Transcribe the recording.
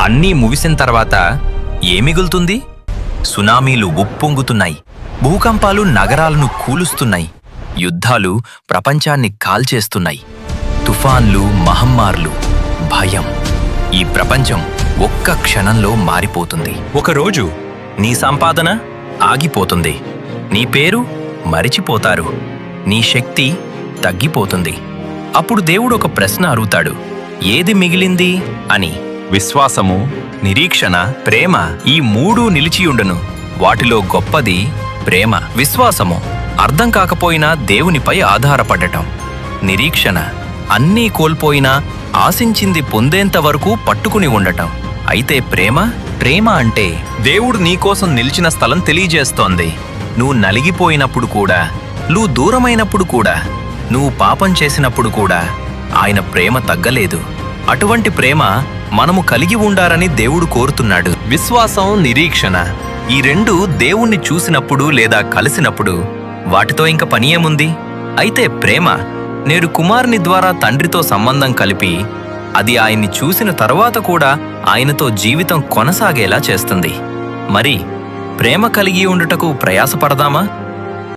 అన్నీ ముగిసిన తర్వాత ఏ మిగులుతుంది? సునామీలు ఉప్పొంగుతున్నాయి, భూకంపాలు నగరాలను కూలుస్తున్నాయి, యుద్ధాలు ప్రపంచాన్ని కాల్చేస్తున్నాయి, తుఫాన్లు, మహమ్మార్లు, భయం. ఈ ప్రపంచం ఒక్క క్షణంలో మారిపోతుంది. ఒకరోజు నీ సంపాదన ఆగిపోతుంది, నీ పేరు మరిచిపోతారు, నీ శక్తి తగ్గిపోతుంది. అప్పుడు దేవుడు ఒక ప్రశ్న అడుగుతాడు, ఏది మిగిలింది అని. విశ్వాసము, నిరీక్షణ, ప్రేమ, ఈ మూడూ నిలిచియుండును. వాటిలో గొప్పది ప్రేమ. విశ్వాసము అర్థం కాకపోయినా దేవునిపై ఆధారపడటం. నిరీక్షణ అన్నీ కోల్పోయినా ఆశించింది పొందేంత వరకు పట్టుకుని ఉండటం. అయితే ప్రేమ అంటే దేవుడు నీకోసం నిలిచిన స్థలం తెలియజేస్తోంది. నువ్వు నలిగిపోయినప్పుడు కూడా, నువ్వు దూరమైనప్పుడు కూడా, నువ్వు పాపం చేసినప్పుడు కూడా ఆయన ప్రేమ తగ్గలేదు. అటువంటి ప్రేమ మనము కలిగి ఉండాలని దేవుడు కోరుతున్నాడు. విశ్వాసం, నిరీక్షణ, ఈ రెండు దేవుణ్ణి చూసినప్పుడు లేదా కలిసినప్పుడు వాటితో ఇంక పని ఏముంది? అయితే ప్రేమ నేడు కుమారుని ద్వారా తండ్రితో సంబంధం కలిపి అది ఆయన్ని చూసిన తర్వాత కూడా ఆయనతో జీవితం కొనసాగేలా చేస్తుంది. మరి ప్రేమ కలిగి ఉండుటకు ప్రయాసపడదామా?